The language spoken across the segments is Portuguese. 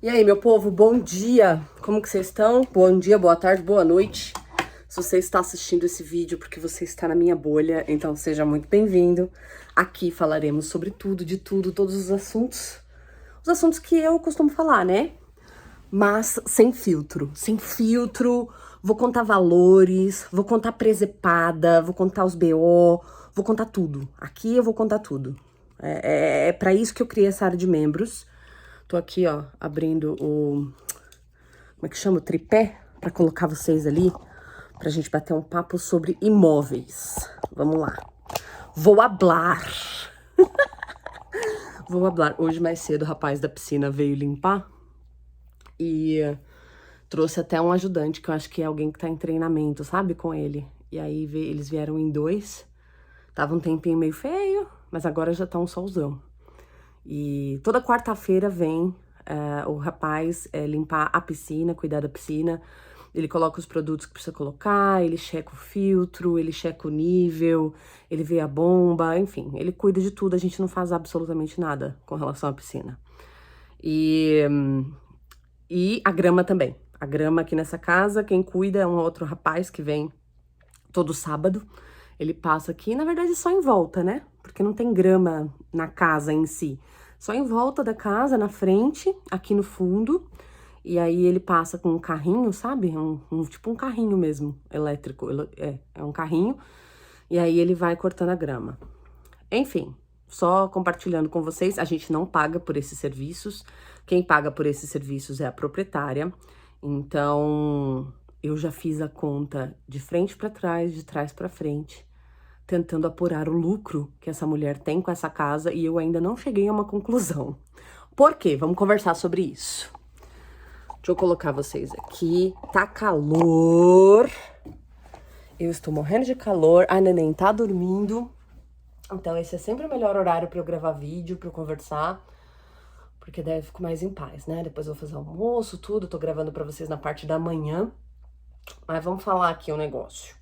E aí, meu povo, bom dia! Como que vocês estão? Bom dia, boa tarde, boa noite. Se você está assistindo esse vídeo porque você está na minha bolha, então seja muito bem-vindo. Aqui falaremos sobre tudo, de tudo, todos os assuntos que eu costumo falar, né? Mas sem filtro, sem filtro. Vou contar valores, vou contar presepada, vou contar os BO, vou contar tudo. Aqui eu vou contar tudo. É para isso que eu criei essa área de membros. Tô aqui, ó, abrindo o... Como é que chama? O tripé? Pra colocar vocês ali, pra gente bater um papo sobre imóveis. Vamos lá. Vou hablar. Vou hablar. Hoje mais cedo o rapaz da piscina veio limpar e trouxe até um ajudante, que eu acho que é alguém que tá em treinamento, sabe? Com ele. E aí eles vieram em dois. Tava um tempinho meio feio, mas agora já tá um solzão. E toda quarta-feira vem o rapaz limpar a piscina, cuidar da piscina. Ele coloca os produtos que precisa colocar, ele checa o filtro, ele checa o nível, ele vê a bomba, enfim, ele cuida de tudo. A gente não faz absolutamente nada com relação à piscina. E a grama também. A grama aqui nessa casa, quem cuida é um outro rapaz que vem todo sábado. Ele passa aqui, na verdade, só em volta, né? Porque não tem grama na casa em si. Só em volta da casa, na frente, aqui no fundo. E aí ele passa com um carrinho, sabe? Tipo um carrinho mesmo, elétrico. É um carrinho. E aí ele vai cortando a grama. Enfim, só compartilhando com vocês, a gente não paga por esses serviços. Quem paga por esses serviços é a proprietária. Então, eu já fiz a conta de frente para trás, de trás para frente, tentando apurar o lucro que essa mulher tem com essa casa e eu ainda não cheguei a uma conclusão. Por quê? Vamos conversar sobre isso. Deixa eu colocar vocês aqui. Tá calor. Eu estou morrendo de calor. A neném tá dormindo. Então esse é sempre o melhor horário para eu gravar vídeo, para eu conversar. Porque daí eu fico mais em paz, né? Depois eu vou fazer almoço, tudo. Tô gravando pra vocês na parte da manhã. Mas vamos falar aqui um negócio.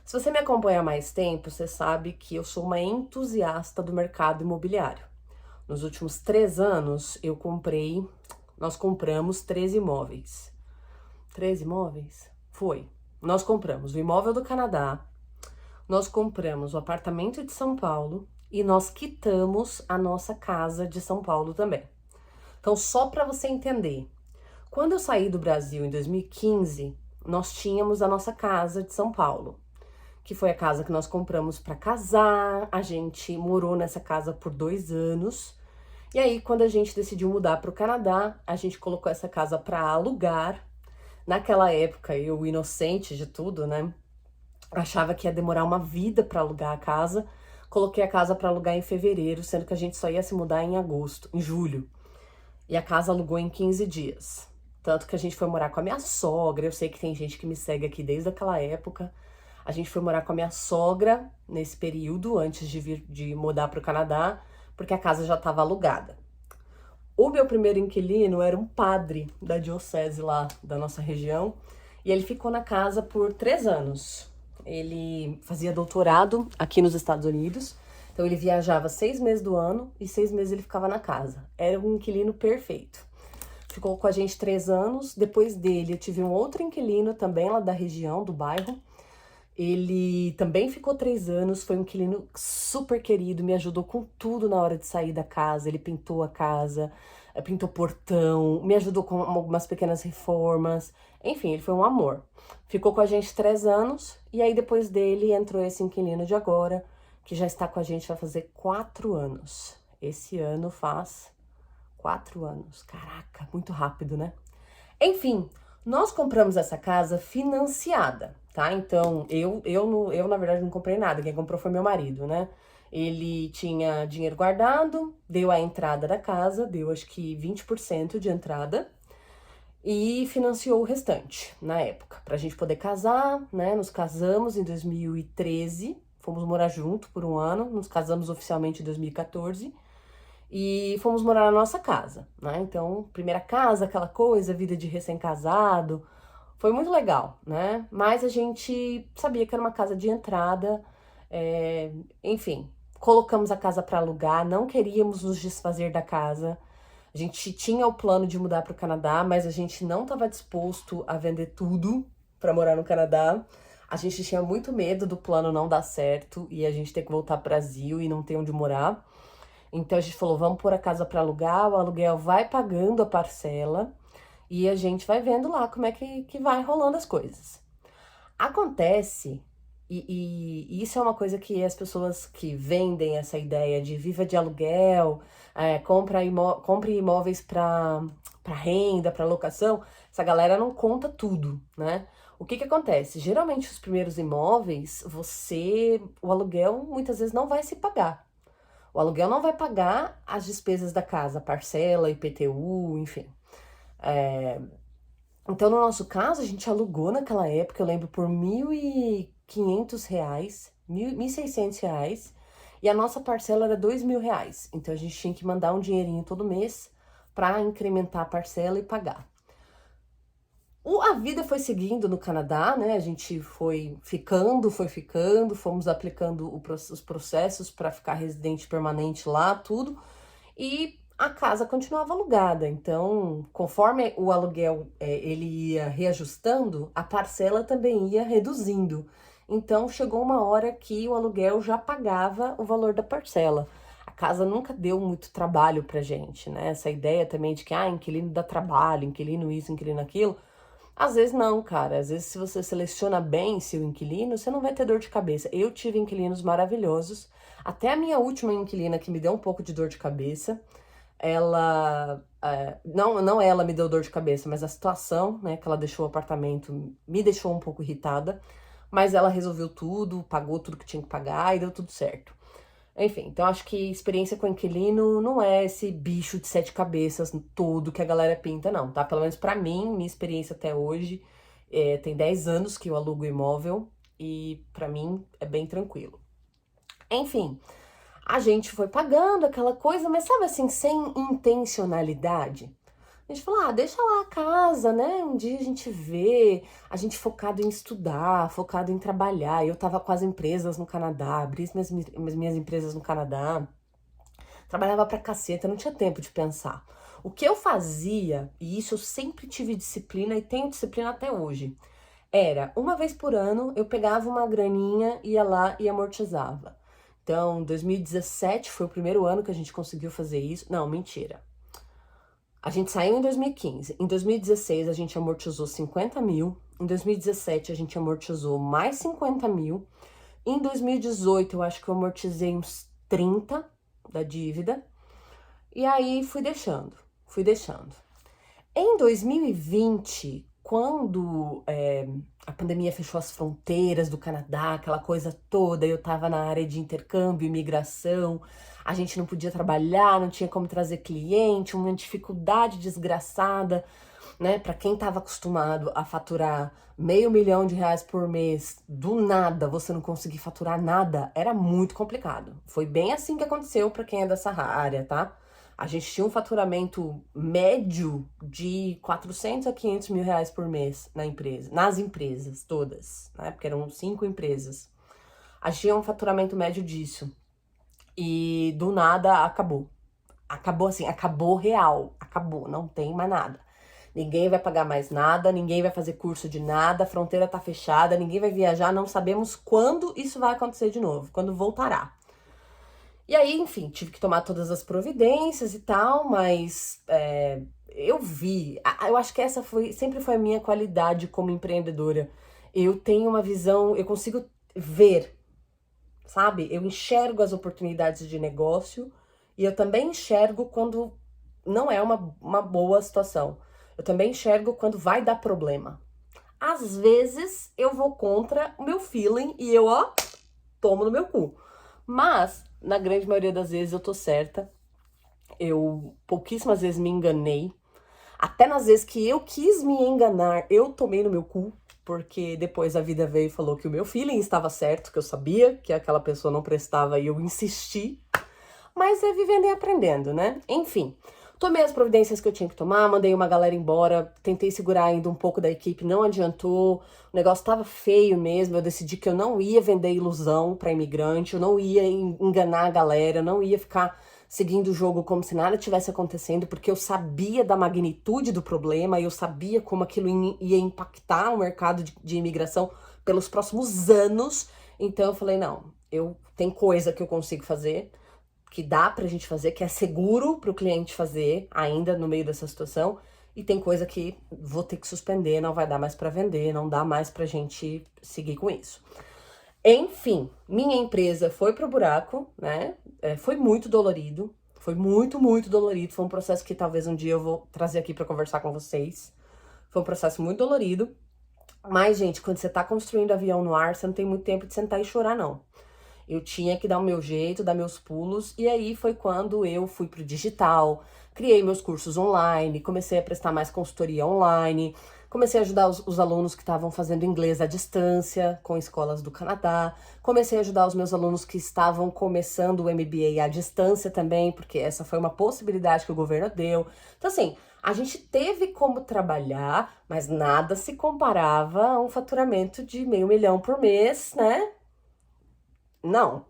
Se você me acompanha há mais tempo, você sabe que eu sou uma entusiasta do mercado imobiliário. Nos últimos 3 anos, nós compramos 13 imóveis. 13 imóveis? Foi. Nós compramos o imóvel do Canadá, nós compramos o apartamento de São Paulo e nós quitamos a nossa casa de São Paulo também. Então, só para você entender, quando eu saí do Brasil em 2015, nós tínhamos a nossa casa de São Paulo, que foi a casa que nós compramos para casar. A gente morou nessa casa por 2 anos. E aí, quando a gente decidiu mudar para o Canadá, a gente colocou essa casa para alugar. Naquela época, eu, inocente de tudo, né? Achava que ia demorar uma vida para alugar a casa. Coloquei a casa para alugar em fevereiro, sendo que a gente só ia se mudar em julho. E a casa alugou em 15 dias. Tanto que a gente foi morar com a minha sogra. Eu sei que tem gente que me segue aqui desde aquela época. A gente foi morar com a minha sogra nesse período, antes de mudar para o Canadá, porque a casa já estava alugada. O meu primeiro inquilino era um padre da diocese lá da nossa região, e ele ficou na casa por 3 anos. Ele fazia doutorado aqui nos Estados Unidos, então ele viajava 6 meses do ano e 6 meses ele ficava na casa. Era um inquilino perfeito. Ficou com a gente 3 anos. Depois dele, eu tive um outro inquilino também lá da região, do bairro. Ele também ficou 3 anos, foi um inquilino super querido, me ajudou com tudo na hora de sair da casa. Ele pintou a casa, pintou portão, me ajudou com algumas pequenas reformas. Enfim, ele foi um amor. Ficou com a gente 3 anos e aí depois dele entrou esse inquilino de agora, que já está com a gente, vai fazer 4 anos. Esse ano faz 4 anos. Caraca, muito rápido, né? Enfim, nós compramos essa casa financiada, tá? Então, eu na verdade não comprei nada, quem comprou foi meu marido, né? Ele tinha dinheiro guardado, deu a entrada da casa, deu acho que 20% de entrada e financiou o restante na época, pra gente poder casar, né? Nos casamos em 2013, fomos morar junto por 1 ano, nos casamos oficialmente em 2014. E fomos morar na nossa casa, né? Então, primeira casa, aquela coisa, vida de recém-casado, foi muito legal, né? Mas a gente sabia que era uma casa de entrada, enfim, colocamos a casa para alugar, não queríamos nos desfazer da casa. A gente tinha o plano de mudar para o Canadá, mas a gente não estava disposto a vender tudo para morar no Canadá. A gente tinha muito medo do plano não dar certo e a gente ter que voltar para o Brasil e não ter onde morar. Então a gente falou, vamos pôr a casa para alugar, o aluguel vai pagando a parcela e a gente vai vendo lá como é que vai rolando as coisas. Acontece, e isso é uma coisa que as pessoas que vendem essa ideia de viva de aluguel, compre imóveis para renda, para locação, essa galera não conta tudo, né? O que que acontece? Geralmente os primeiros imóveis, o aluguel muitas vezes não vai se pagar. O aluguel não vai pagar as despesas da casa, parcela, IPTU, enfim. Então, no nosso caso, a gente alugou naquela época, eu lembro, por R$ 1.500, R$ 1.600, e a nossa parcela era R$ 2.000. Então, a gente tinha que mandar um dinheirinho todo mês para incrementar a parcela e pagar. A vida foi seguindo no Canadá, né? A gente foi ficando, fomos aplicando os processos para ficar residente permanente lá, tudo, e a casa continuava alugada. Então, conforme o aluguel ele ia reajustando, a parcela também ia reduzindo. Então, chegou uma hora que o aluguel já pagava o valor da parcela. A casa nunca deu muito trabalho pra gente, né? Essa ideia também de que, inquilino dá trabalho, inquilino isso, inquilino aquilo. Às vezes não, cara. Às vezes, se você seleciona bem seu inquilino, você não vai ter dor de cabeça. Eu tive inquilinos maravilhosos. Até a minha última inquilina, que me deu um pouco de dor de cabeça, ela... não ela me deu dor de cabeça, mas a situação, né, que ela deixou o apartamento me deixou um pouco irritada. Mas ela resolveu tudo, pagou tudo que tinha que pagar e deu tudo certo. Enfim, então acho que experiência com inquilino não é esse bicho de 7 cabeças todo que a galera pinta, não, tá? Pelo menos pra mim, minha experiência até hoje, tem 10 anos que eu alugo imóvel e pra mim é bem tranquilo. Enfim, a gente foi pagando aquela coisa, mas sabe assim, sem intencionalidade? A gente falou, deixa lá a casa, né? Um dia a gente vê, a gente focado em estudar, focado em trabalhar. Eu tava com as empresas no Canadá, abri as minhas empresas no Canadá, trabalhava pra caceta, não tinha tempo de pensar. O que eu fazia, e isso eu sempre tive disciplina e tenho disciplina até hoje, era, uma vez por ano, eu pegava uma graninha, ia lá e amortizava. Então, 2017 foi o primeiro ano que a gente conseguiu fazer isso. Não, mentira. A gente saiu em 2015. Em 2016, a gente amortizou 50 mil. Em 2017, a gente amortizou mais 50 mil. Em 2018, eu acho que eu amortizei uns 30 da dívida. E aí, fui deixando. Em 2020, quando a pandemia fechou as fronteiras do Canadá, aquela coisa toda, eu tava na área de intercâmbio, imigração, a gente não podia trabalhar, não tinha como trazer cliente, uma dificuldade desgraçada, né? Para quem tava acostumado a faturar R$ 500.000 por mês, do nada você não conseguir faturar nada, era muito complicado. Foi bem assim que aconteceu para quem é dessa área, tá? A gente tinha um faturamento médio de 400 a 500 mil reais por mês nas empresas todas, né? Porque eram 5 empresas. A gente tinha um faturamento médio disso. E do nada acabou. Acabou assim, acabou real. Acabou, não tem mais nada. Ninguém vai pagar mais nada, ninguém vai fazer curso de nada, a fronteira tá fechada, ninguém vai viajar, não sabemos quando isso vai acontecer de novo, quando voltará. E aí, enfim, tive que tomar todas as providências e tal, mas eu acho que essa sempre foi a minha qualidade como empreendedora. Eu tenho uma visão, eu consigo ver, sabe? Eu enxergo as oportunidades de negócio e eu também enxergo quando não é uma boa situação. Eu também enxergo quando vai dar problema. Às vezes eu vou contra o meu feeling e eu, tomo no meu cu. Mas, na grande maioria das vezes, eu tô certa. Eu pouquíssimas vezes me enganei. Até nas vezes que eu quis me enganar, eu tomei no meu cu. Porque depois a vida veio e falou que o meu feeling estava certo, que eu sabia que aquela pessoa não prestava e eu insisti. Mas é vivendo e aprendendo, né? Enfim, tomei as providências que eu tinha que tomar, mandei uma galera embora, tentei segurar ainda um pouco da equipe, não adiantou, o negócio tava feio mesmo, eu decidi que eu não ia vender ilusão para imigrante, eu não ia enganar a galera, eu não ia ficar seguindo o jogo como se nada tivesse acontecendo, porque eu sabia da magnitude do problema, eu sabia como aquilo ia impactar o mercado de imigração pelos próximos anos. Então eu falei, não, tem coisa que eu consigo fazer, que dá pra gente fazer, que é seguro pro cliente fazer ainda no meio dessa situação, e tem coisa que vou ter que suspender, não vai dar mais pra vender, não dá mais pra gente seguir com isso. Enfim, minha empresa foi pro buraco, né? Foi muito dolorido, foi muito, muito dolorido. Foi um processo que talvez um dia eu vou trazer aqui pra conversar com vocês. Foi um processo muito dolorido. Mas, gente, quando você tá construindo avião no ar, você não tem muito tempo de sentar e chorar, não. Eu tinha que dar o meu jeito, dar meus pulos, e aí foi quando eu fui pro digital, criei meus cursos online, comecei a prestar mais consultoria online, comecei a ajudar os alunos que estavam fazendo inglês à distância, com escolas do Canadá, comecei a ajudar os meus alunos que estavam começando o MBA à distância também, porque essa foi uma possibilidade que o governo deu. Então, assim, a gente teve como trabalhar, mas nada se comparava a um faturamento de $500 mil por mês, né? Não.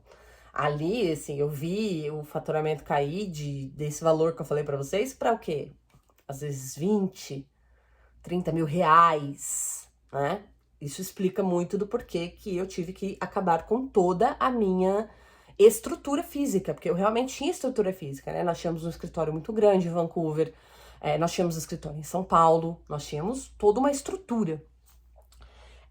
Ali, assim, eu vi o faturamento cair desse valor que eu falei pra vocês para o quê? Às vezes 20, 30 mil reais, né? Isso explica muito do porquê que eu tive que acabar com toda a minha estrutura física, porque eu realmente tinha estrutura física, né? Nós tínhamos um escritório muito grande em Vancouver, nós tínhamos um escritório em São Paulo, nós tínhamos toda uma estrutura.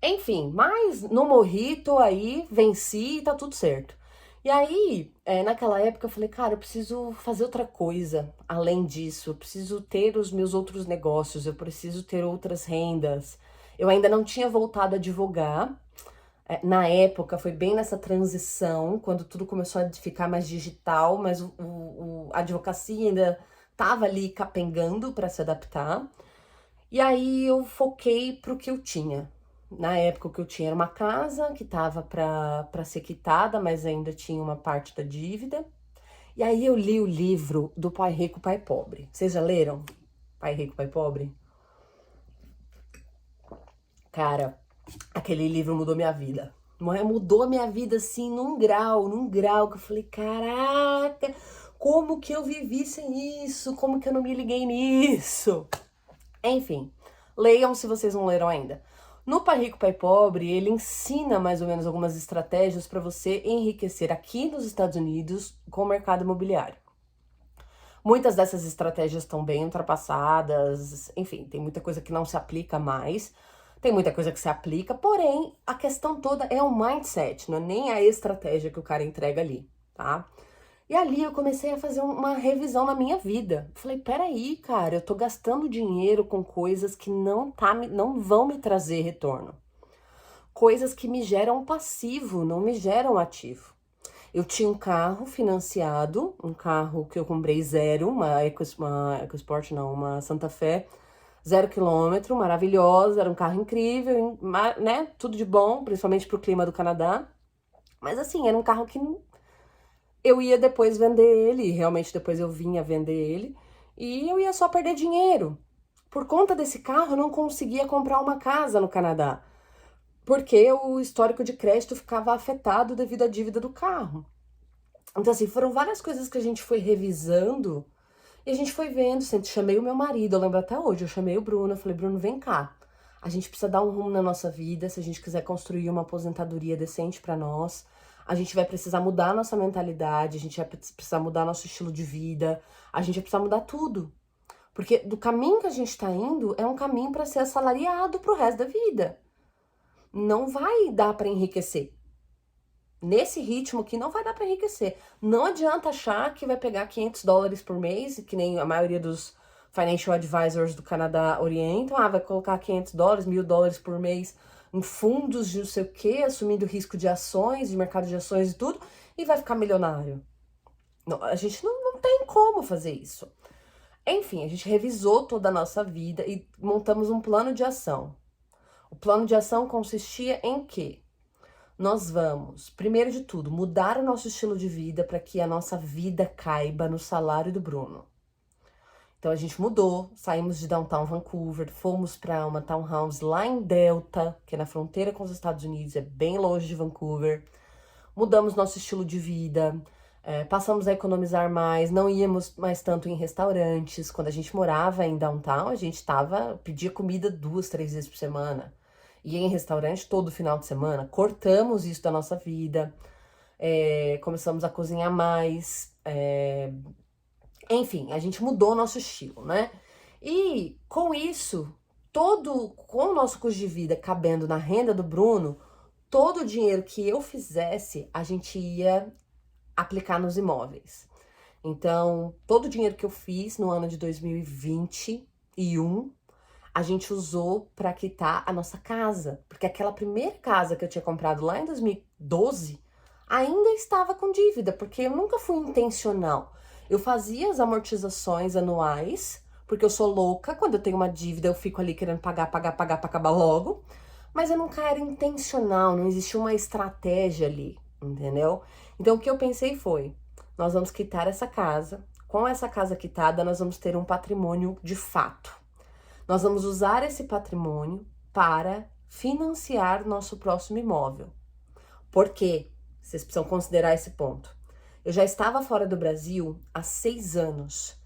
Enfim, mas não morri, tô aí, venci e tá tudo certo. E aí, naquela época eu falei, cara, eu preciso fazer outra coisa além disso, eu preciso ter os meus outros negócios, eu preciso ter outras rendas. Eu ainda não tinha voltado a advogar. Na época, foi bem nessa transição, quando tudo começou a ficar mais digital, mas a advocacia ainda tava ali capengando para se adaptar. E aí eu foquei pro que eu tinha. Na época o que eu tinha era uma casa que tava para ser quitada, mas ainda tinha uma parte da dívida. E aí eu li o livro do Pai Rico, Pai Pobre. Vocês já leram? Pai Rico, Pai Pobre? Cara, aquele livro mudou minha vida. Mudou minha vida assim num grau que eu falei, caraca, como que eu vivi sem isso? Como que eu não me liguei nisso? Enfim, leiam se vocês não leram ainda. No Pai Rico, Pai Pobre, ele ensina mais ou menos algumas estratégias para você enriquecer aqui nos Estados Unidos com o mercado imobiliário. Muitas dessas estratégias estão bem ultrapassadas, enfim, tem muita coisa que não se aplica mais, tem muita coisa que se aplica, porém, a questão toda é o mindset, não é nem a estratégia que o cara entrega ali, tá? E ali eu comecei a fazer uma revisão na minha vida. Falei, peraí, cara, eu tô gastando dinheiro com coisas que não vão me trazer retorno. Coisas que me geram passivo, não me geram ativo. Eu tinha um carro financiado, um carro que eu comprei zero, uma EcoSport, não, uma Santa Fe, 0 km, maravilhosa, era um carro incrível, né? Tudo de bom, principalmente pro clima do Canadá. Mas assim, era um carro que eu ia depois vender ele, e realmente depois eu vinha vender ele, e eu ia só perder dinheiro. Por conta desse carro, eu não conseguia comprar uma casa no Canadá, porque o histórico de crédito ficava afetado devido à dívida do carro. Então, assim, foram várias coisas que a gente foi revisando, e a gente foi vendo, sempre chamei o meu marido, eu lembro até hoje, eu chamei o Bruno, eu falei, Bruno, vem cá, a gente precisa dar um rumo na nossa vida, se a gente quiser construir uma aposentadoria decente pra nós, a gente vai precisar mudar a nossa mentalidade, a gente vai precisar mudar nosso estilo de vida, a gente vai precisar mudar tudo. Porque do caminho que a gente tá indo é um caminho para ser assalariado pro resto da vida. Não vai dar para enriquecer. Nesse ritmo aqui não vai dar para enriquecer. Não adianta achar que vai pegar $500 por mês, que nem a maioria dos financial advisors do Canadá orientam. Vai colocar $500, $1.000 por mês em fundos de não sei o quê, assumindo risco de ações, de mercado de ações e tudo, e vai ficar milionário. Não, a gente não tem como fazer isso. Enfim, a gente revisou toda a nossa vida e montamos um plano de ação. O plano de ação consistia em quê? Nós vamos, primeiro de tudo, mudar o nosso estilo de vida para que a nossa vida caiba no salário do Bruno. Então a gente mudou, saímos de Downtown Vancouver, fomos para uma townhouse lá em Delta, que é na fronteira com os Estados Unidos, é bem longe de Vancouver. Mudamos nosso estilo de vida, Passamos a economizar mais, não íamos mais tanto em restaurantes. Quando a gente morava em downtown, a gente pedia comida 2, 3 vezes por semana. Ia em restaurante todo final de semana. Cortamos isso da nossa vida. Começamos a cozinhar mais. Enfim, a gente mudou o nosso estilo, né? E com isso, com o nosso custo de vida cabendo na renda do Bruno, todo o dinheiro que eu fizesse, a gente ia aplicar nos imóveis. Então, todo o dinheiro que eu fiz no ano de 2021, a gente usou para quitar a nossa casa. Porque aquela primeira casa que eu tinha comprado lá em 2012 ainda estava com dívida, porque eu nunca fui intencional. Eu fazia as amortizações anuais, porque eu sou louca, quando eu tenho uma dívida eu fico ali querendo pagar para acabar logo. Mas eu nunca era intencional, não existia uma estratégia ali, entendeu? Então o que eu pensei foi, nós vamos quitar essa casa, com essa casa quitada nós vamos ter um patrimônio de fato. Nós vamos usar esse patrimônio para financiar nosso próximo imóvel. Por quê? Vocês precisam considerar esse ponto. Eu já estava fora do Brasil há 6 anos.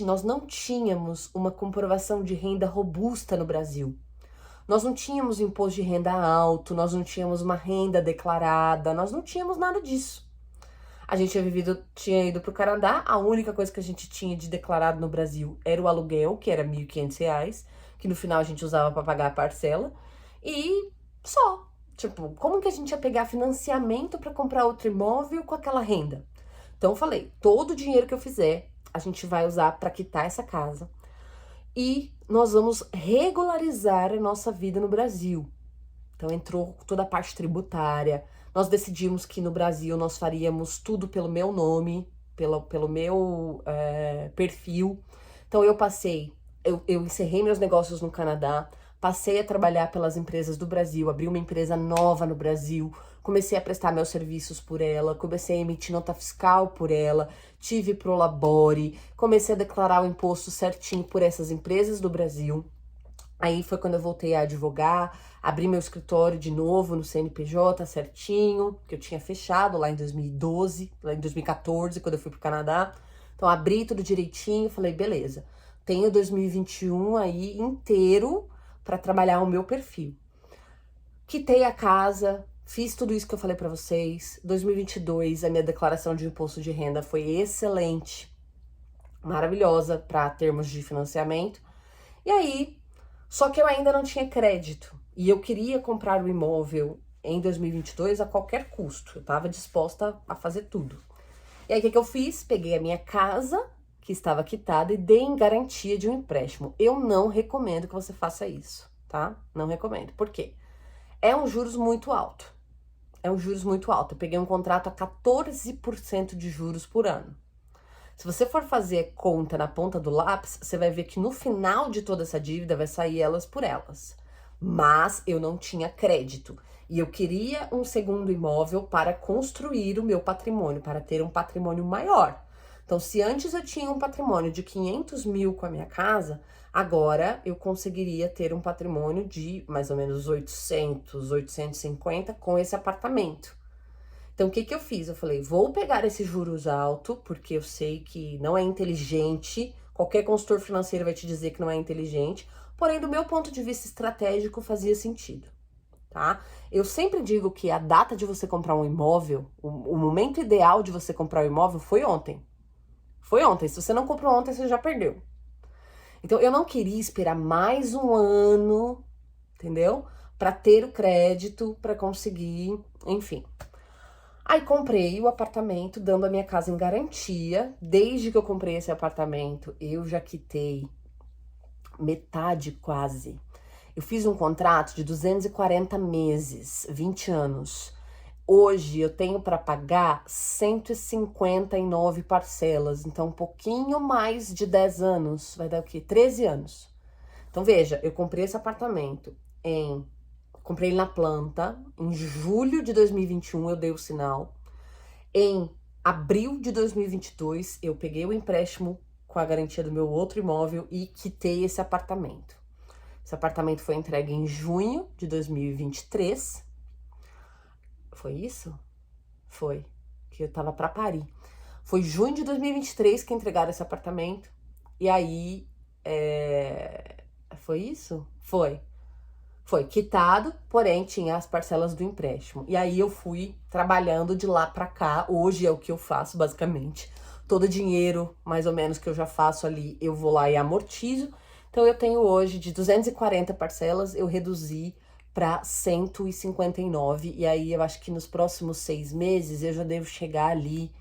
Nós não tínhamos uma comprovação de renda robusta no Brasil. Nós não tínhamos imposto de renda alto, nós não tínhamos uma renda declarada, nós não tínhamos nada disso. A gente tinha ido para o Canadá, a única coisa que a gente tinha de declarado no Brasil era o aluguel, que era R$ 1.500, que no final a gente usava para pagar a parcela, e só. Tipo, como que a gente ia pegar financiamento para comprar outro imóvel com aquela renda? Então eu falei, todo o dinheiro que eu fizer, a gente vai usar para quitar essa casa. E nós vamos regularizar a nossa vida no Brasil. Então entrou toda a parte tributária. Nós decidimos que no Brasil nós faríamos tudo pelo meu nome, pelo meu perfil. Então eu encerrei meus negócios no Canadá, passei a trabalhar pelas empresas do Brasil, abri uma empresa nova no Brasil, comecei a prestar meus serviços por ela, comecei a emitir nota fiscal por ela, tive Prolabore, comecei a declarar o imposto certinho por essas empresas do Brasil. Aí foi quando eu voltei a advogar, abri meu escritório de novo no CNPJ certinho, que eu tinha fechado lá em 2012, lá em 2014, quando eu fui pro Canadá. Então abri tudo direitinho, falei, beleza, tenho 2021 aí inteiro para trabalhar o meu perfil. Quitei a casa, fiz tudo isso que eu falei para vocês. 2022, a minha declaração de imposto de renda foi excelente, maravilhosa para termos de financiamento. E aí, só que eu ainda não tinha crédito e eu queria comprar o imóvel em 2022 a qualquer custo. Eu estava disposta a fazer tudo. E aí, o que eu fiz? Peguei a minha casa, que estava quitada, e dei em garantia de um empréstimo. Eu não recomendo que você faça isso, tá? Não recomendo. Por quê? É um juros muito alto. É um juros muito alto. Eu peguei um contrato a 14% de juros por ano. Se você for fazer conta na ponta do lápis, você vai ver que no final de toda essa dívida vai sair elas por elas. Mas eu não tinha crédito. E eu queria um segundo imóvel para construir o meu patrimônio, para ter um patrimônio maior. Então, se antes eu tinha um patrimônio de 500 mil com a minha casa, agora eu conseguiria ter um patrimônio de mais ou menos 800, 850 com esse apartamento. Então, o que eu fiz? Eu falei, vou pegar esse juros alto, porque eu sei que não é inteligente, qualquer consultor financeiro vai te dizer que não é inteligente, porém, do meu ponto de vista estratégico, fazia sentido, tá? Eu sempre digo que a data de você comprar um imóvel, o momento ideal de você comprar um imóvel foi ontem. Foi ontem. Se você não comprou ontem, você já perdeu. Então, eu não queria esperar mais um ano, entendeu? Para ter o crédito, para conseguir, enfim. Aí comprei o apartamento, dando a minha casa em garantia. Desde que eu comprei esse apartamento, eu já quitei metade quase. Eu fiz um contrato de 240 meses, 20 anos. Hoje eu tenho para pagar 159 parcelas, então um pouquinho mais de 10 anos, vai dar o quê? 13 anos. Então veja, eu comprei esse apartamento comprei ele na planta, em julho de 2021 eu dei o sinal. Em abril de 2022 eu peguei o empréstimo com a garantia do meu outro imóvel e quitei esse apartamento. Esse apartamento foi entregue em junho de 2023. Foi isso? Foi. que eu tava pra parir. Foi junho de 2023 que entregaram esse apartamento. E aí, foi isso? Foi. Foi quitado, porém tinha as parcelas do empréstimo. E aí eu fui trabalhando de lá pra cá. Hoje é o que eu faço, basicamente. Todo o dinheiro, mais ou menos, que eu já faço ali, eu vou lá e amortizo. Então eu tenho hoje de 240 parcelas, eu reduzi para 159. E aí eu acho que nos próximos 6 meses eu já devo chegar ali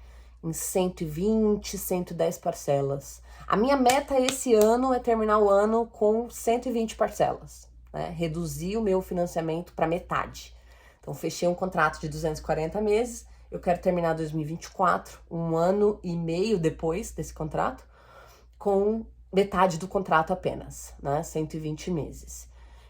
em 120, 110 parcelas. A minha meta esse ano é terminar o ano com 120 parcelas, né? Reduzir o meu financiamento para metade. Então, fechei um contrato de 240 meses, eu quero terminar 2024, um ano e meio depois desse contrato, com metade do contrato apenas, né? 120 meses.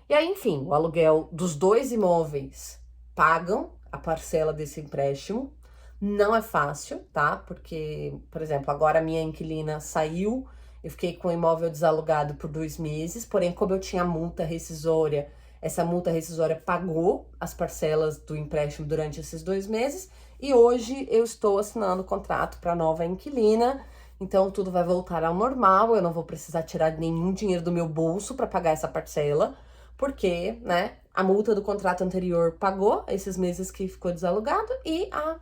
E aí, enfim, o aluguel dos 2 imóveis pagam a parcela desse empréstimo. Não é fácil, tá? Porque, por exemplo, agora a minha inquilina saiu, eu fiquei com o imóvel desalugado por 2 meses, porém, como eu tinha multa rescisória, essa multa rescisória pagou as parcelas do empréstimo durante esses 2 meses, e hoje eu estou assinando o contrato para nova inquilina, então tudo vai voltar ao normal, eu não vou precisar tirar nenhum dinheiro do meu bolso para pagar essa parcela, porque, né, a multa do contrato anterior pagou esses meses que ficou desalugado e a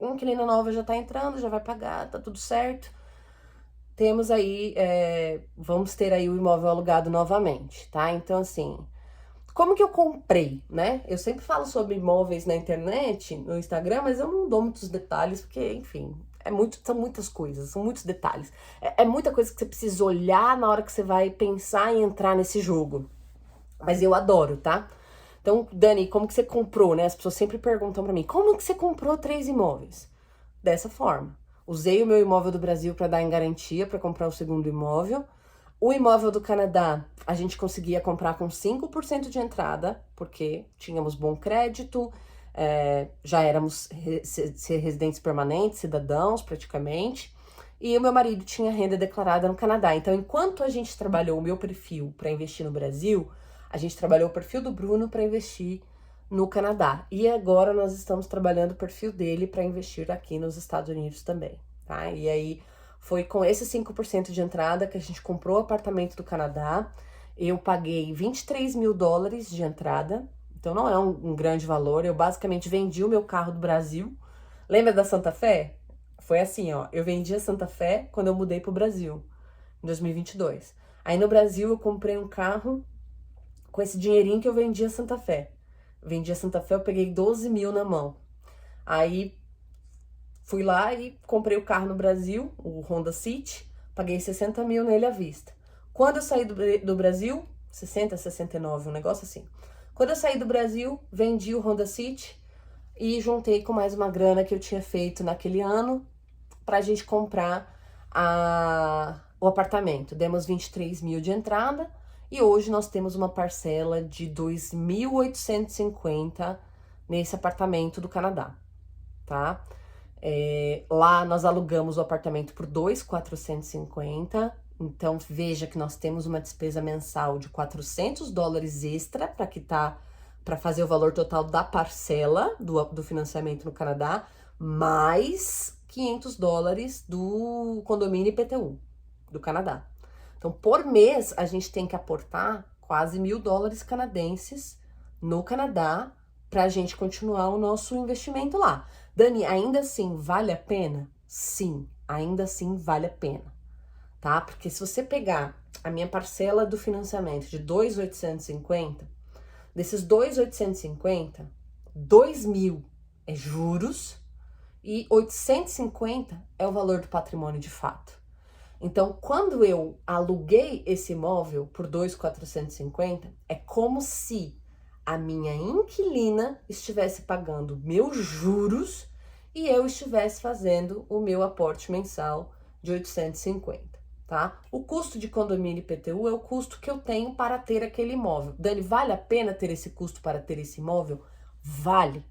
inquilina nova já tá entrando, já vai pagar, tá tudo certo. Temos aí, vamos ter aí o imóvel alugado novamente, tá? Então, assim, como que eu comprei, né? Eu sempre falo sobre imóveis na internet, no Instagram, mas eu não dou muitos detalhes, porque, enfim, são muitas coisas, são muitos detalhes. É muita coisa que você precisa olhar na hora que você vai pensar em entrar nesse jogo. Mas eu adoro, tá? Então, Dani, como que você comprou, né? As pessoas sempre perguntam pra mim, como que você comprou 3 imóveis? Dessa forma. Usei o meu imóvel do Brasil para dar em garantia para comprar o segundo imóvel. O imóvel do Canadá, a gente conseguia comprar com 5% de entrada, porque tínhamos bom crédito, já éramos residentes permanentes, cidadãos praticamente, e o meu marido tinha renda declarada no Canadá. Então, enquanto a gente trabalhou o meu perfil para investir no Brasil, a gente trabalhou o perfil do Bruno para investir no Canadá. E agora nós estamos trabalhando o perfil dele para investir aqui nos Estados Unidos também, tá? E aí foi com esse 5% de entrada que a gente comprou o apartamento do Canadá. Eu paguei 23 mil dólares de entrada, então não é um grande valor. Eu basicamente vendi o meu carro do Brasil. Lembra da Santa Fé? Foi assim, ó. Eu vendi a Santa Fé quando eu mudei pro Brasil, em 2022. Aí no Brasil eu comprei um carro com esse dinheirinho que eu vendi a Santa Fé. Vendi a Santa Fé, eu peguei 12 mil na mão. Aí fui lá e comprei o carro no Brasil, o Honda City, paguei 60 mil nele à vista. Quando eu saí do Brasil, 60, 69, um negócio assim. Quando eu saí do Brasil, vendi o Honda City e juntei com mais uma grana que eu tinha feito naquele ano pra gente comprar o apartamento. Demos 23 mil de entrada e hoje nós temos uma parcela de 2.850 nesse apartamento do Canadá, tá? Lá nós alugamos o apartamento por 2.450, então veja que nós temos uma despesa mensal de 400 dólares extra para quitar, para fazer o valor total da parcela do financiamento no Canadá, mais 500 dólares do condomínio IPTU do Canadá. Então, por mês, a gente tem que aportar quase 1.000 dólares canadenses no Canadá para a gente continuar o nosso investimento lá. Dani, ainda assim vale a pena? Sim, ainda assim vale a pena, tá? Porque se você pegar a minha parcela do financiamento de 2.850, desses 2.850, 2.000 é juros e 850 é o valor do patrimônio de fato. Então, quando eu aluguei esse imóvel por 2.450, é como se a minha inquilina estivesse pagando meus juros e eu estivesse fazendo o meu aporte mensal de 850, tá? O custo de condomínio IPTU é o custo que eu tenho para ter aquele imóvel. Dani, vale a pena ter esse custo para ter esse imóvel? Vale.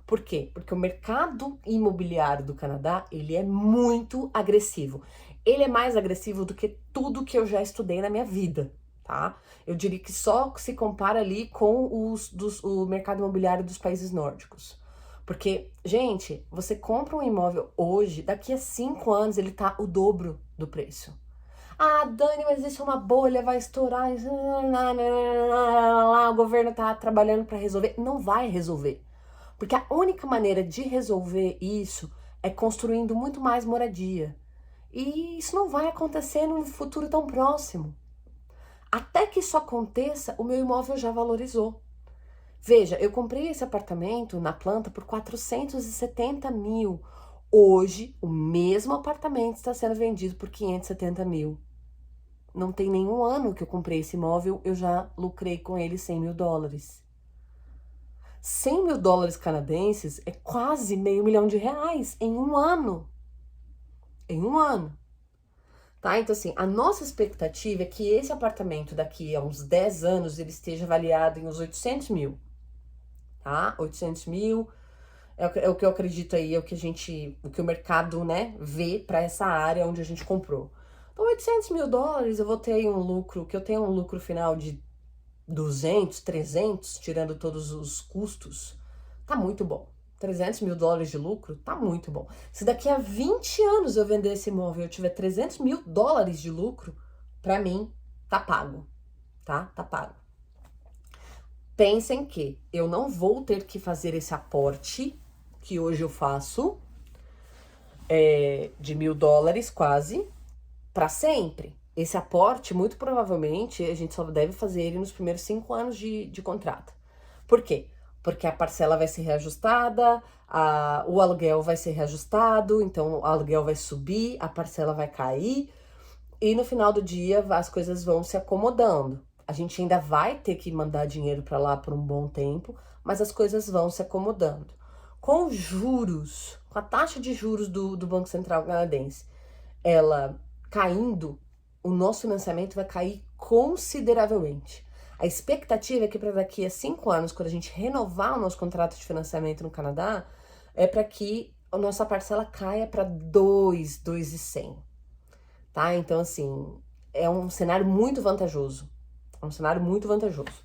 Por quê? Porque o mercado imobiliário do Canadá, ele é muito agressivo. Ele é mais agressivo do que tudo que eu já estudei na minha vida, tá? Eu diria que só se compara ali com o mercado imobiliário dos países nórdicos. Porque, gente, você compra um imóvel hoje, daqui a 5 anos ele tá o dobro do preço. Ah, Dani, mas isso é uma bolha, vai estourar. O governo tá trabalhando para resolver. Não vai resolver. Porque a única maneira de resolver isso é construindo muito mais moradia. E isso não vai acontecer num futuro tão próximo. Até que isso aconteça, o meu imóvel já valorizou. Veja, eu comprei esse apartamento na planta por 470 mil. Hoje, o mesmo apartamento está sendo vendido por 570 mil. Não tem nenhum ano que eu comprei esse imóvel, eu já lucrei com ele 100 mil dólares. 100 mil dólares canadenses é quase meio milhão de reais em um ano. Em um ano. Tá? Então, assim, a nossa expectativa é que esse apartamento daqui a uns 10 anos ele esteja avaliado em uns 800 mil. Tá? 800 mil é o que eu acredito aí, é o que o mercado, né, vê para essa área onde a gente comprou. Então, 800 mil dólares, eu vou ter aí um lucro, que eu tenho um lucro final de 200, 300, tirando todos os custos, tá muito bom. 300 mil dólares de lucro, tá muito bom. Se daqui a 20 anos eu vender esse imóvel e eu tiver 300 mil dólares de lucro, pra mim, tá pago, tá? Tá pago. Pensem que eu não vou ter que fazer esse aporte que hoje eu faço, de 1.000 dólares quase, para sempre. Esse aporte, muito provavelmente, a gente só deve fazer ele nos primeiros 5 anos de contrato. Por quê? Porque a parcela vai ser reajustada, o aluguel vai ser reajustado, então o aluguel vai subir, a parcela vai cair, e no final do dia as coisas vão se acomodando. A gente ainda vai ter que mandar dinheiro para lá por um bom tempo, mas as coisas vão se acomodando. Com os juros, com a taxa de juros do Banco Central Canadense, ela caindo, o nosso financiamento vai cair consideravelmente. A expectativa é que para daqui a 5 anos, quando a gente renovar o nosso contrato de financiamento no Canadá, é para que a nossa parcela caia para 2,100, tá? Então, assim, é um cenário muito vantajoso. É um cenário muito vantajoso.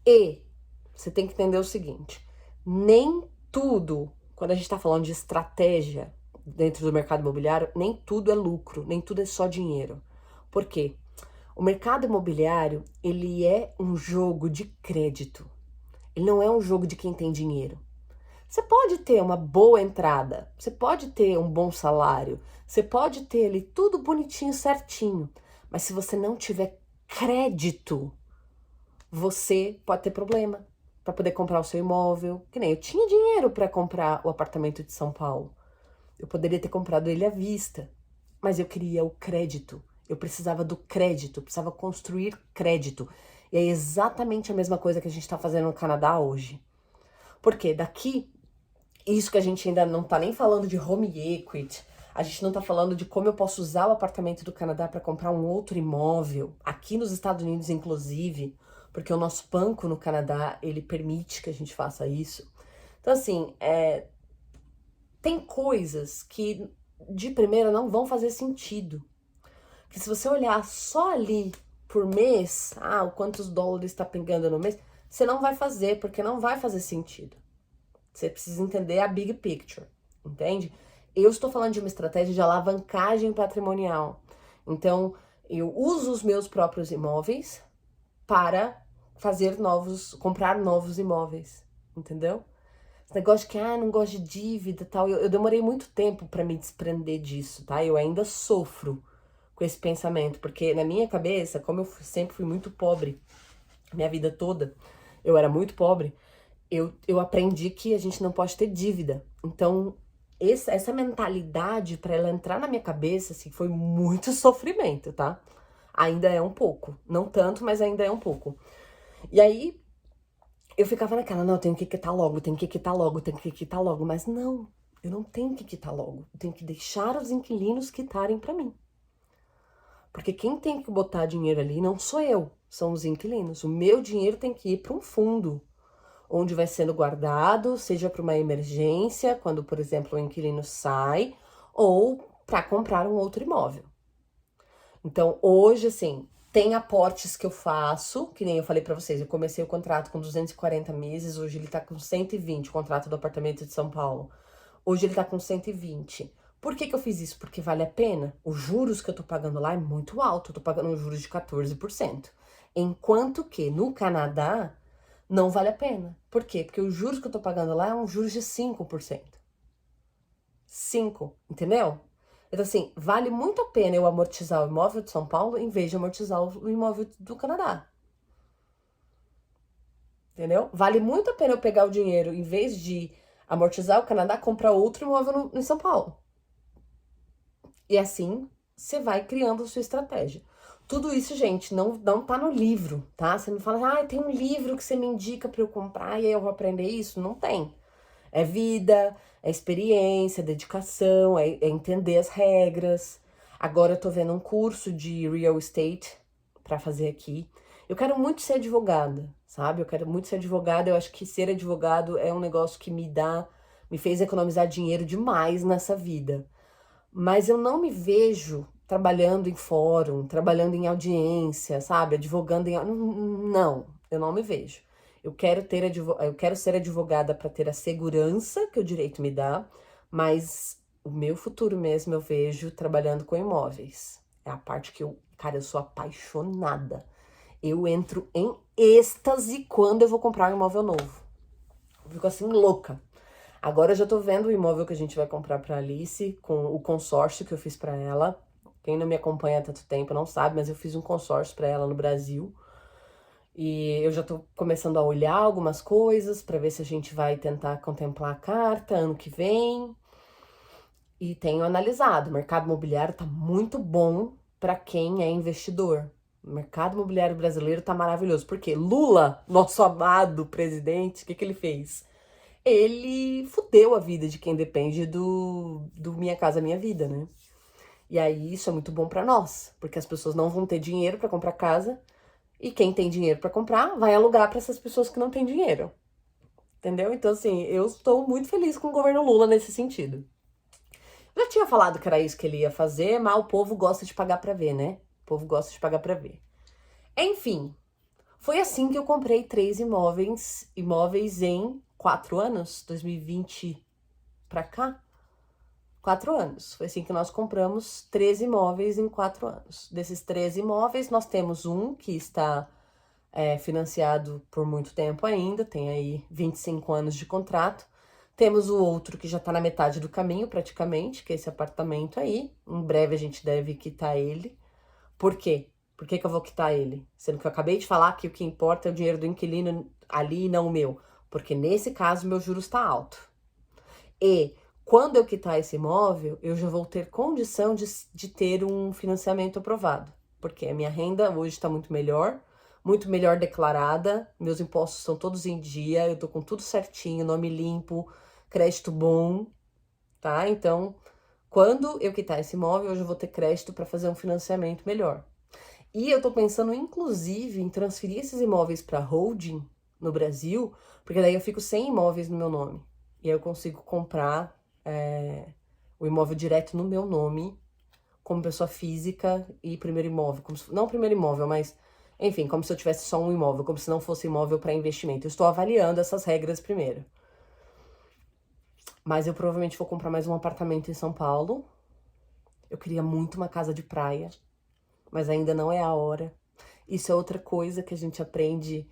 E você tem que entender o seguinte, nem tudo, quando a gente tá falando de estratégia dentro do mercado imobiliário, nem tudo é lucro, nem tudo é só dinheiro. Por quê? O mercado imobiliário, ele é um jogo de crédito. Ele não é um jogo de quem tem dinheiro. Você pode ter uma boa entrada, você pode ter um bom salário, você pode ter ali tudo bonitinho, certinho. Mas se você não tiver crédito, você pode ter problema para poder comprar o seu imóvel. Que nem eu tinha dinheiro para comprar o apartamento de São Paulo. Eu poderia ter comprado ele à vista, mas eu queria o crédito. Eu precisava do crédito, precisava construir crédito. E é exatamente a mesma coisa que a gente está fazendo no Canadá hoje. Porque daqui, isso que a gente ainda não tá nem falando de home equity, a gente não tá falando de como eu posso usar o apartamento do Canadá para comprar um outro imóvel, aqui nos Estados Unidos inclusive, porque o nosso banco no Canadá, ele permite que a gente faça isso. Então assim, tem coisas que de primeira não vão fazer sentido. Que se você olhar só ali por mês, o quantos dólares está pingando no mês, você não vai fazer, porque não vai fazer sentido. Você precisa entender a big picture, entende? Eu estou falando de uma estratégia de alavancagem patrimonial. Então, eu uso os meus próprios imóveis para comprar novos imóveis, entendeu? Esse negócio de que, não gosto de dívida e tal, eu demorei muito tempo para me desprender disso, tá? Eu ainda sofro com esse pensamento, porque na minha cabeça, como eu sempre fui muito pobre, minha vida toda, eu era muito pobre, eu aprendi que a gente não pode ter dívida. Então, essa mentalidade, para ela entrar na minha cabeça, assim, foi muito sofrimento, tá? Ainda é um pouco. Não tanto, mas ainda é um pouco. E aí, eu ficava naquela, não, eu tenho que quitar logo, tenho que quitar logo, tenho que quitar logo. Mas não, eu não tenho que quitar logo. Eu tenho que deixar os inquilinos quitarem para mim. Porque quem tem que botar dinheiro ali não sou eu, são os inquilinos. O meu dinheiro tem que ir para um fundo, onde vai sendo guardado, seja para uma emergência, quando, por exemplo, o inquilino sai, ou para comprar um outro imóvel. Então, hoje, assim, Tem aportes que eu faço, que nem eu falei pra vocês, eu comecei o contrato com 240 meses, hoje ele tá com 120, o contrato do apartamento de São Paulo. Hoje ele tá com 120. Por que que eu fiz isso? Porque vale a pena. Os juros que eu tô pagando lá é muito alto, eu tô pagando juros de 14%. Enquanto que no Canadá não vale a pena. Por quê? Porque os juros que eu tô pagando lá é um juros de 5%. 5, entendeu? Então, assim, vale muito a pena eu amortizar o imóvel de São Paulo em vez de amortizar o imóvel do Canadá. Entendeu? Vale muito a pena eu pegar o dinheiro, em vez de amortizar o Canadá, comprar outro imóvel em São Paulo. E assim, você vai criando a sua estratégia. Tudo isso, gente, não tá no livro, tá? Você não fala, tem um livro que você me indica pra eu comprar e aí eu vou aprender isso. Não tem. É vida, é experiência, é dedicação, é entender as regras. Agora eu tô vendo um curso de real estate pra fazer aqui. Eu quero muito ser advogada, sabe? Eu quero muito ser advogada. Eu acho que ser advogado é um negócio que me fez economizar dinheiro demais nessa vida. Mas eu não me vejo trabalhando em fórum, trabalhando em audiência, sabe? Advogando em. Não, eu não me vejo. Eu quero ser advogada para ter a segurança que o direito me dá, mas o meu futuro mesmo eu vejo trabalhando com imóveis. É a parte que eu sou apaixonada. Eu entro em êxtase quando eu vou comprar um imóvel novo. Eu fico assim louca. Agora eu já tô vendo o imóvel que a gente vai comprar pra Alice, com o consórcio que eu fiz pra ela. Quem não me acompanha há tanto tempo não sabe, mas eu fiz um consórcio pra ela no Brasil. E eu já tô começando a olhar algumas coisas pra ver se a gente vai tentar contemplar a carta ano que vem. E tenho analisado, o mercado imobiliário tá muito bom pra quem é investidor. O mercado imobiliário brasileiro tá maravilhoso. Porque Lula, nosso amado presidente, o que ele fez? Ele fudeu a vida de quem depende do Minha Casa Minha Vida, né? E aí isso é muito bom pra nós, porque as pessoas não vão ter dinheiro pra comprar casa e quem tem dinheiro pra comprar vai alugar pra essas pessoas que não têm dinheiro. Entendeu? Então assim, eu estou muito feliz com o governo Lula nesse sentido. Já tinha falado que era isso que ele ia fazer, mas o povo gosta de pagar pra ver, né? O povo gosta de pagar pra ver. Enfim, foi assim que eu comprei 3 imóveis em 4 anos, 2020 pra cá. 4 anos. Foi assim que nós compramos 13 imóveis em 4 anos. Desses 13 imóveis, nós temos um que está financiado por muito tempo ainda, tem aí 25 anos de contrato. Temos o outro que já está na metade do caminho, praticamente, que é esse apartamento aí. Em breve a gente deve quitar ele. Por quê? Por que que eu vou quitar ele? Sendo que eu acabei de falar que o que importa é o dinheiro do inquilino ali e não o meu. Porque nesse caso, meu juros está alto. E quando eu quitar esse imóvel, eu já vou ter condição de ter um financiamento aprovado. Porque a minha renda hoje está muito melhor declarada, meus impostos estão todos em dia, eu tô com tudo certinho, nome limpo, crédito bom, tá? Então, quando eu quitar esse imóvel, eu já vou ter crédito para fazer um financiamento melhor. E eu tô pensando, inclusive, em transferir esses imóveis para holding no Brasil, porque daí eu fico sem imóveis no meu nome. E aí eu consigo comprar o imóvel direto no meu nome, como pessoa física e primeiro imóvel. Não primeiro imóvel, mas, enfim, como se eu tivesse só um imóvel, como se não fosse imóvel para investimento. Eu estou avaliando essas regras primeiro. Mas eu provavelmente vou comprar mais um apartamento em São Paulo. Eu queria muito uma casa de praia, mas ainda não é a hora. Isso é outra coisa que a gente aprende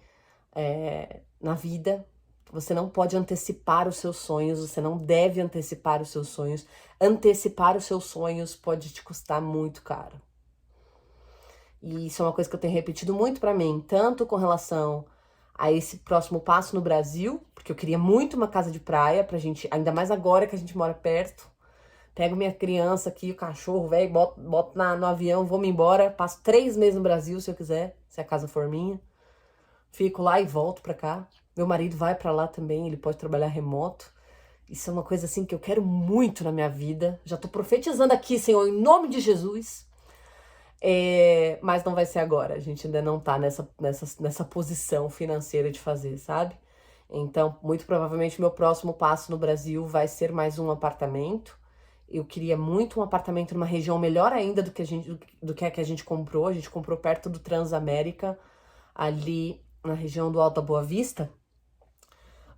na vida. Você não pode antecipar os seus sonhos, você não deve antecipar os seus sonhos. Antecipar os seus sonhos pode te custar muito caro. E isso é uma coisa que eu tenho repetido muito pra mim, tanto com relação a esse próximo passo no Brasil, porque eu queria muito uma casa de praia pra gente, ainda mais agora que a gente mora perto. Pego minha criança aqui, o cachorro, velho, boto no avião, vou-me embora, passo 3 meses no Brasil, se eu quiser, se a casa for minha. Fico lá e volto pra cá. Meu marido vai pra lá também, ele pode trabalhar remoto. Isso é uma coisa assim que eu quero muito na minha vida. Já tô profetizando aqui, Senhor, em nome de Jesus. Mas não vai ser agora. A gente ainda não tá nessa posição financeira de fazer, sabe? Então, muito provavelmente, meu próximo passo no Brasil vai ser mais um apartamento. Eu queria muito um apartamento numa região melhor ainda do que a que a gente comprou. A gente comprou perto do Transamérica, ali na região do Alto da Boa Vista.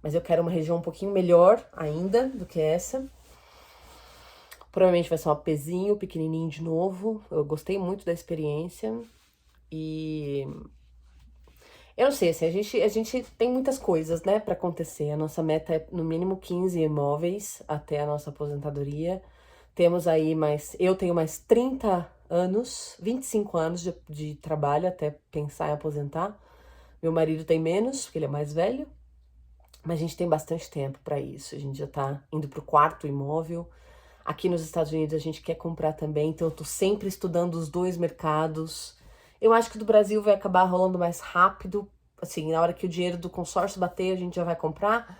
Mas eu quero uma região um pouquinho melhor ainda do que essa. Provavelmente vai ser um apezinho, pequenininho de novo. Eu gostei muito da experiência. E eu não sei, assim, a gente tem muitas coisas, né, pra acontecer. A nossa meta é no mínimo 15 imóveis até a nossa aposentadoria. Temos aí eu tenho mais 30 anos, 25 anos de trabalho até pensar em aposentar. Meu marido tem menos, porque ele é mais velho. Mas a gente tem bastante tempo pra isso. A gente já tá indo pro 4º imóvel. Aqui nos Estados Unidos a gente quer comprar também, então eu tô sempre estudando os dois mercados. Eu acho que do Brasil vai acabar rolando mais rápido, assim, na hora que o dinheiro do consórcio bater, a gente já vai comprar.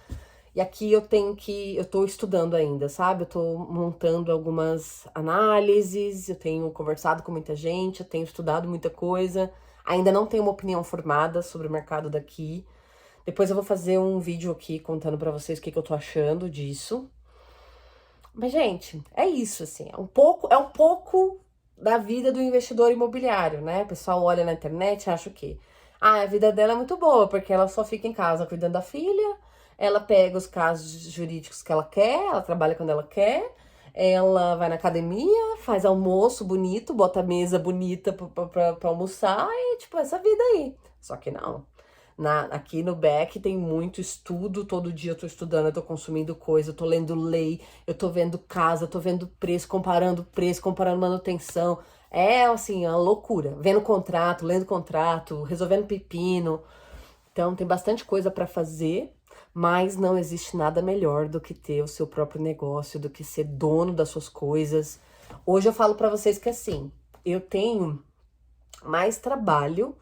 E aqui eu tô estudando ainda, sabe? Eu tô montando algumas análises, eu tenho conversado com muita gente, eu tenho estudado muita coisa. Ainda não tenho uma opinião formada sobre o mercado daqui. Depois eu vou fazer um vídeo aqui contando pra vocês o que eu tô achando disso. Mas, gente, é isso, assim, é um pouco da vida do investidor imobiliário, né? O pessoal olha na internet e acha o quê? Ah, a vida dela é muito boa, porque ela só fica em casa cuidando da filha, ela pega os casos jurídicos que ela quer, ela trabalha quando ela quer, ela vai na academia, faz almoço bonito, bota a mesa bonita pra almoçar e, tipo, essa vida aí. Só que não. Aqui no Beck tem muito estudo, todo dia eu tô estudando, eu tô consumindo coisa, eu tô lendo lei, eu tô vendo casa, eu tô vendo preço, comparando manutenção. É, assim, uma loucura. Vendo contrato, lendo contrato, resolvendo pepino. Então tem bastante coisa pra fazer, mas não existe nada melhor do que ter o seu próprio negócio, do que ser dono das suas coisas. Hoje eu falo pra vocês que assim, eu tenho mais trabalho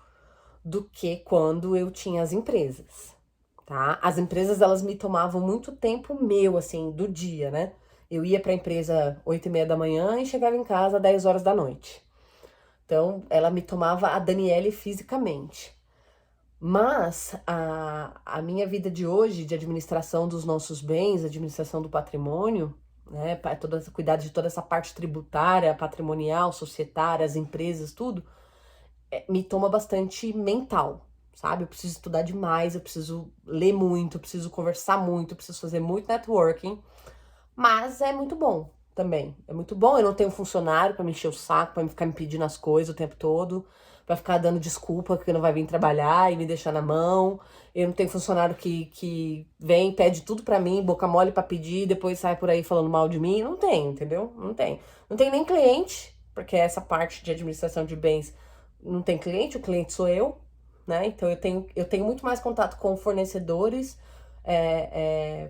do que quando eu tinha as empresas, tá? As empresas, elas me tomavam muito tempo meu, assim, do dia, né? Eu ia pra empresa 8h30 da manhã e chegava em casa 10 horas da noite. Então, ela me tomava a Daniele fisicamente. Mas a minha vida de hoje, de administração dos nossos bens, administração do patrimônio, né? Cuidar de toda essa parte tributária, patrimonial, societária, as empresas, tudo, me toma bastante mental, sabe? Eu preciso estudar demais, eu preciso ler muito, eu preciso conversar muito, eu preciso fazer muito networking, mas é muito bom também. É muito bom, eu não tenho funcionário pra me encher o saco, pra ficar me pedindo as coisas o tempo todo, pra ficar dando desculpa que não vai vir trabalhar e me deixar na mão. Eu não tenho funcionário que vem, pede tudo pra mim, boca mole pra pedir, e depois sai por aí falando mal de mim. Não tem, entendeu? Não tem. Não tem nem cliente, porque essa parte de administração de bens não tem cliente, o cliente sou eu, né? Então eu tenho muito mais contato com fornecedores,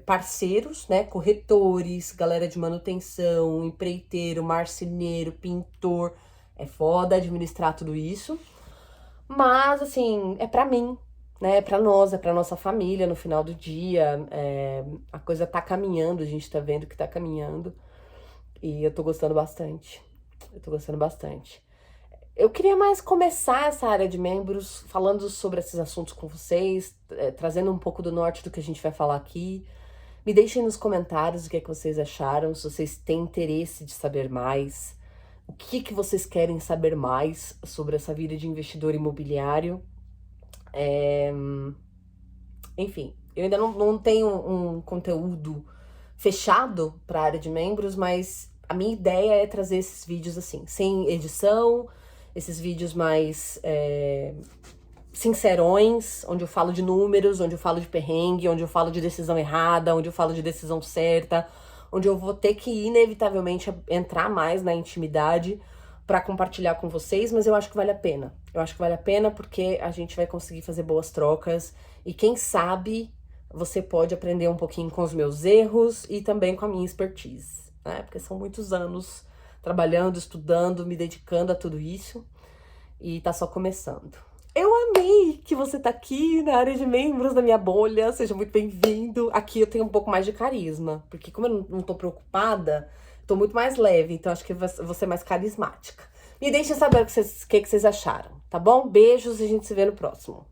parceiros, né? Corretores, galera de manutenção, empreiteiro, marceneiro, pintor. É foda administrar tudo isso. Mas, assim, é pra mim, né? É pra nós, é pra nossa família no final do dia. A coisa tá caminhando, a gente tá vendo que tá caminhando. E eu tô gostando bastante. Eu tô gostando bastante. Eu queria mais começar essa área de membros falando sobre esses assuntos com vocês, trazendo um pouco do norte do que a gente vai falar aqui. Me deixem nos comentários o que é que vocês acharam, se vocês têm interesse de saber mais, o que vocês querem saber mais sobre essa vida de investidor imobiliário. Enfim, eu ainda não tenho um conteúdo fechado para a área de membros, mas a minha ideia é trazer esses vídeos assim, sem edição, esses vídeos mais sincerões, onde eu falo de números, onde eu falo de perrengue, onde eu falo de decisão errada, onde eu falo de decisão certa, onde eu vou ter que inevitavelmente entrar mais na intimidade para compartilhar com vocês, mas eu acho que vale a pena. Eu acho que vale a pena porque a gente vai conseguir fazer boas trocas e quem sabe você pode aprender um pouquinho com os meus erros e também com a minha expertise, né? Porque são muitos anos trabalhando, estudando, me dedicando a tudo isso e tá só começando. Eu amei que você tá aqui na área de membros da minha bolha, seja muito bem-vindo. Aqui eu tenho um pouco mais de carisma, porque como eu não tô preocupada, tô muito mais leve, então acho que vou ser mais carismática. Me deixem saber o que vocês acharam, tá bom? Beijos e a gente se vê no próximo.